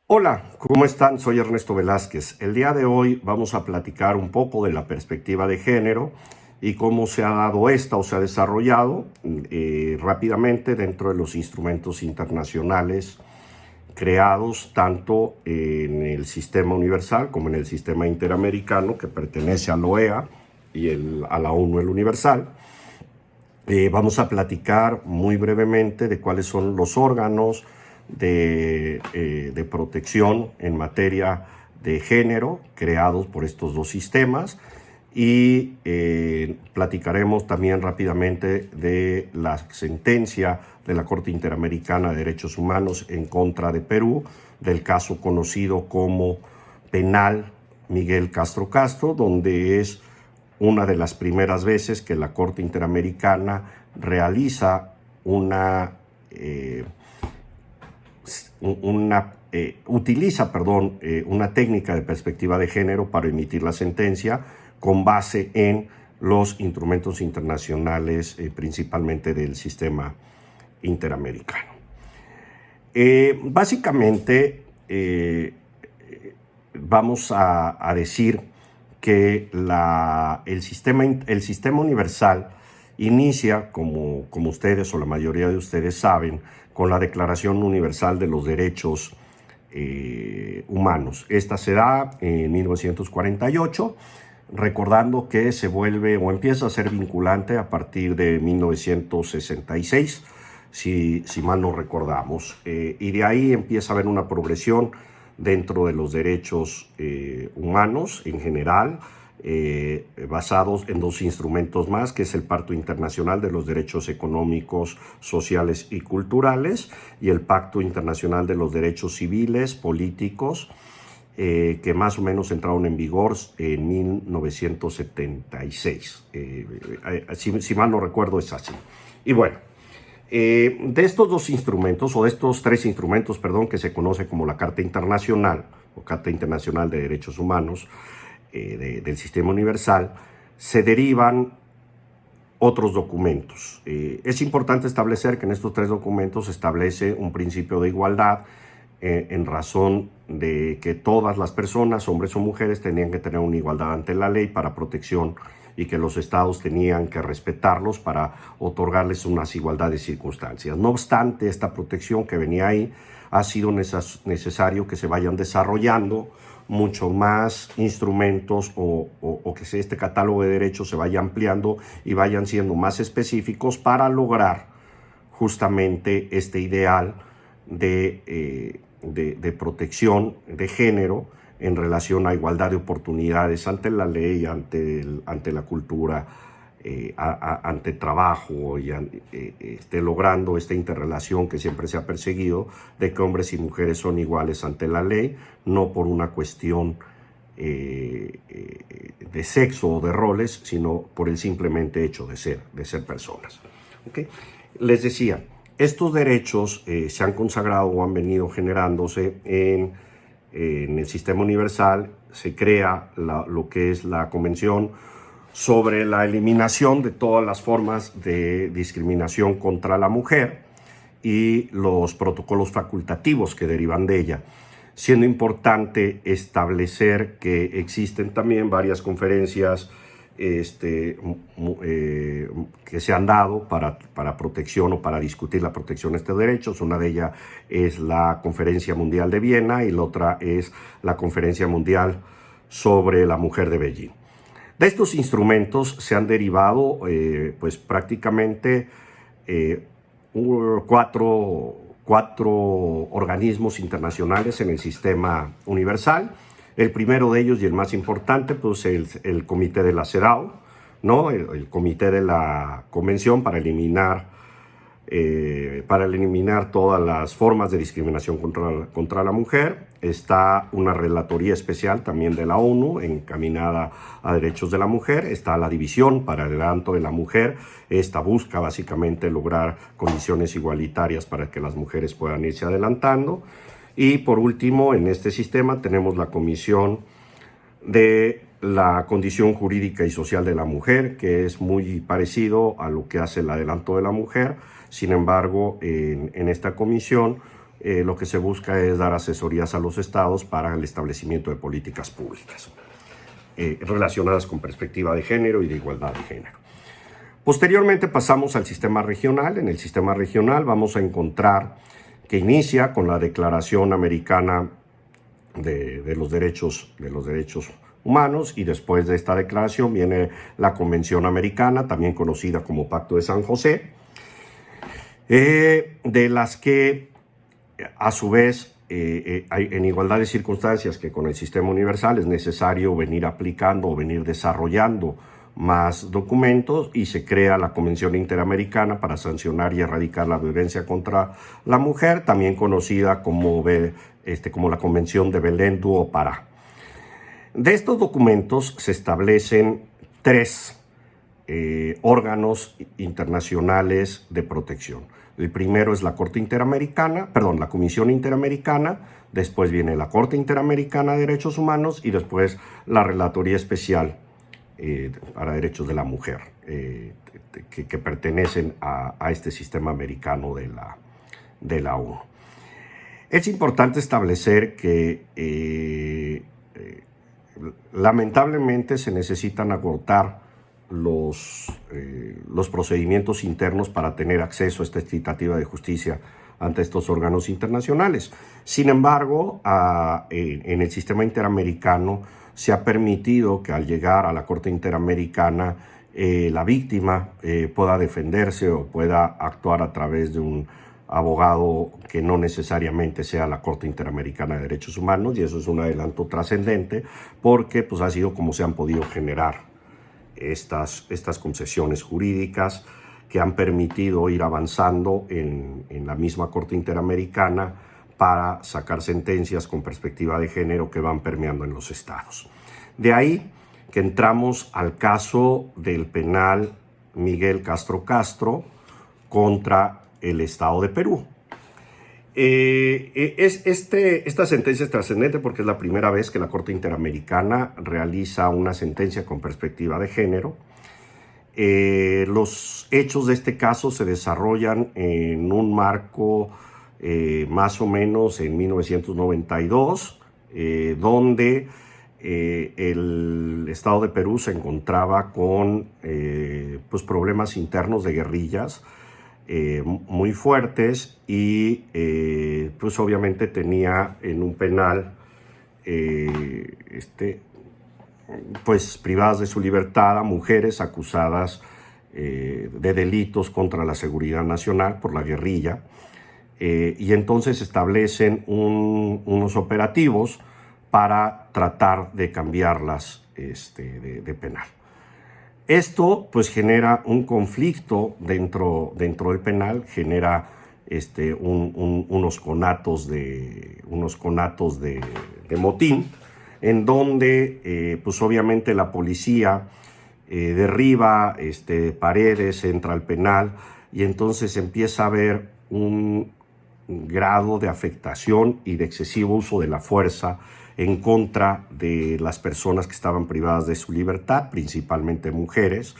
Hola, ¿cómo están? Soy Ernesto Velázquez. El día de hoy vamos a platicar un poco de la perspectiva de género y cómo se ha dado esta o se ha desarrollado rápidamente dentro de los instrumentos internacionales creados tanto en el sistema universal como en el sistema interamericano que pertenece a la OEA y a la ONU, el Universal. Vamos a platicar muy brevemente de cuáles son los órganos de protección en materia de género creados por estos dos sistemas y platicaremos también rápidamente de la sentencia de la Corte Interamericana de Derechos Humanos en contra de Perú, del caso conocido como Penal Miguel Castro Castro, donde es una de las primeras veces que la Corte Interamericana realiza utiliza una técnica de perspectiva de género para emitir la sentencia con base en los instrumentos internacionales, principalmente del sistema interamericano. Básicamente, vamos a decir que el sistema universal inicia, como ustedes o la mayoría de ustedes saben, con la Declaración Universal de los Derechos Humanos. Esta se da en 1948, recordando que se vuelve o empieza a ser vinculante a partir de 1966, si mal no recordamos. Y de ahí empieza a haber una progresión dentro de los derechos humanos en general, basados en dos instrumentos más, que es el Pacto Internacional de los Derechos Económicos, Sociales y Culturales y el Pacto Internacional de los Derechos Civiles, Políticos, que más o menos entraron en vigor en 1976. Si mal no recuerdo, es así. Y bueno, de estos dos instrumentos, o de estos tres instrumentos, perdón, que se conoce como la Carta Internacional, o Carta Internacional de Derechos Humanos, del Sistema Universal, se derivan otros documentos. Es importante establecer que en estos tres documentos se establece un principio de igualdad en razón de que todas las personas, hombres o mujeres, tenían que tener una igualdad ante la ley para protección y que los estados tenían que respetarlos para otorgarles unas igualdades de circunstancias. No obstante, esta protección que venía ahí, ha sido necesario que se vayan desarrollando mucho más instrumentos o que este catálogo de derechos se vaya ampliando y vayan siendo más específicos para lograr justamente este ideal de protección de género en relación a igualdad de oportunidades ante la ley, ante la cultura, ante el trabajo, y logrando esta interrelación que siempre se ha perseguido de que hombres y mujeres son iguales ante la ley, no por una cuestión de sexo o de roles, sino por el simplemente hecho de ser personas. ¿Okay? Les decía, estos derechos se han consagrado o han venido generándose en el sistema universal. Se crea lo que es la Convención sobre la eliminación de todas las formas de discriminación contra la mujer y los protocolos facultativos que derivan de ella, siendo importante establecer que existen también varias conferencias que se han dado para protección o para discutir la protección de estos derechos. Una de ellas es la Conferencia Mundial de Viena y la otra es la Conferencia Mundial sobre la Mujer de Beijing. De estos instrumentos se han derivado pues prácticamente cuatro organismos internacionales en el sistema universal. El primero de ellos y el más importante, pues el Comité de la CEDAW, ¿no? El Comité de la Convención para eliminar todas las formas de discriminación contra la mujer. Está una relatoría especial también de la ONU encaminada a derechos de la mujer. Está la División para el Adelanto de la Mujer. Esta busca básicamente lograr condiciones igualitarias para que las mujeres puedan irse adelantando. Y por último, en este sistema tenemos la Comisión de la Condición Jurídica y Social de la Mujer, que es muy parecido a lo que hace el Adelanto de la Mujer. Sin embargo, en esta comisión lo que se busca es dar asesorías a los estados para el establecimiento de políticas públicas relacionadas con perspectiva de género y de igualdad de género. Posteriormente pasamos al sistema regional. En el sistema regional vamos a encontrar que inicia con la Declaración Americana de los Derechos Humanos, y después de esta declaración viene la Convención Americana, también conocida como Pacto de San José, de las que a su vez hay en igualdad de circunstancias que con el sistema universal es necesario venir aplicando o venir desarrollando más documentos, y se crea la Convención Interamericana para sancionar y erradicar la violencia contra la mujer, también conocida como la Convención de Belén do Pará. De estos documentos se establecen 3 órganos internacionales de protección. El primero es la la Comisión Interamericana, después viene la Corte Interamericana de Derechos Humanos y después la Relatoría Especial para Derechos de la Mujer, que pertenecen a este sistema americano de la ONU. Es importante establecer que lamentablemente se necesitan agotar los procedimientos internos para tener acceso a esta expectativa de justicia ante estos órganos internacionales. Sin embargo, en el sistema interamericano se ha permitido que al llegar a la Corte Interamericana la víctima pueda defenderse o pueda actuar a través de un abogado que no necesariamente sea la Corte Interamericana de Derechos Humanos, y eso es un adelanto trascendente porque pues, ha sido como se han podido generar estas concesiones jurídicas que han permitido ir avanzando en la misma Corte Interamericana para sacar sentencias con perspectiva de género que van permeando en los estados. De ahí que entramos al caso del penal Miguel Castro Castro contra el Estado de Perú. Esta sentencia es trascendente porque es la primera vez que la Corte Interamericana realiza una sentencia con perspectiva de género. Los hechos de este caso se desarrollan en un marco más o menos en 1992, donde el Estado de Perú se encontraba con problemas internos de guerrillas muy fuertes y pues obviamente tenía en un penal pues privadas de su libertad a mujeres acusadas de delitos contra la seguridad nacional por la guerrilla, y entonces establecen unos operativos para tratar de cambiarlas de penal. Esto pues genera un conflicto dentro del penal, genera unos conatos de motín, en donde pues obviamente la policía derriba paredes, entra al penal, y entonces empieza a haber un grado de afectación y de excesivo uso de la fuerza en contra de las personas que estaban privadas de su libertad, principalmente mujeres,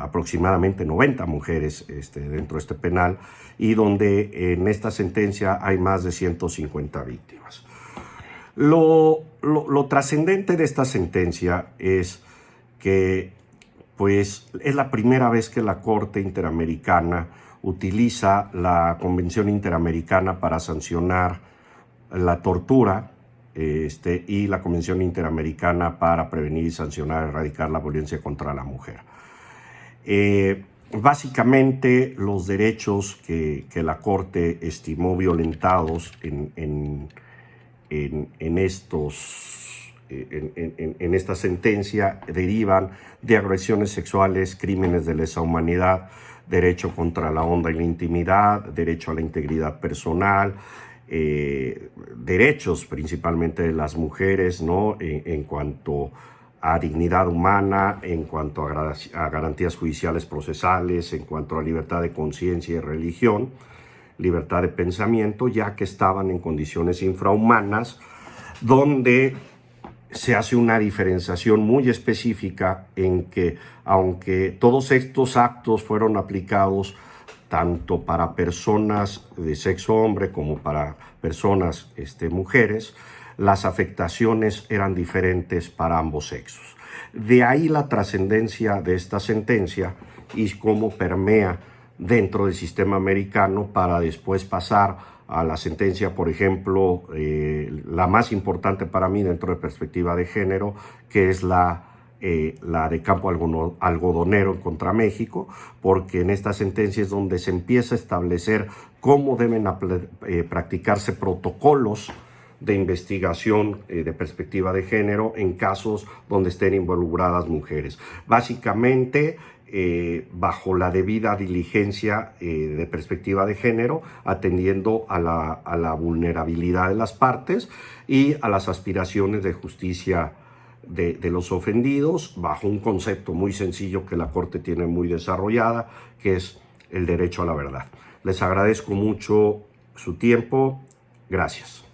aproximadamente 90 mujeres dentro de este penal, y donde en esta sentencia hay más de 150 víctimas. Lo trascendente de esta sentencia es que pues, es la primera vez que la Corte Interamericana utiliza la Convención Interamericana para sancionar la tortura, y la Convención Interamericana para prevenir y sancionar y erradicar la violencia contra la mujer. Básicamente, los derechos que la Corte estimó violentados en esta sentencia derivan de agresiones sexuales, crímenes de lesa humanidad, derecho contra la honra y la intimidad, derecho a la integridad personal, derechos principalmente de las mujeres, ¿no? En cuanto a dignidad humana, en cuanto a garantías judiciales procesales, en cuanto a libertad de conciencia y religión, libertad de pensamiento, ya que estaban en condiciones infrahumanas, donde se hace una diferenciación muy específica en que, aunque todos estos actos fueron aplicados tanto para personas de sexo hombre como para personas mujeres, las afectaciones eran diferentes para ambos sexos. De ahí la trascendencia de esta sentencia y cómo permea dentro del sistema americano para después pasar a la sentencia, por ejemplo, la más importante para mí dentro de perspectiva de género, que es la de Campo Algodonero contra México, porque en esta sentencia es donde se empieza a establecer cómo deben practicarse protocolos de investigación de perspectiva de género en casos donde estén involucradas mujeres. Básicamente, bajo la debida diligencia de perspectiva de género, atendiendo a la vulnerabilidad de las partes y a las aspiraciones de justicia de los ofendidos, bajo un concepto muy sencillo que la Corte tiene muy desarrollada, que es el derecho a la verdad. Les agradezco mucho su tiempo. Gracias.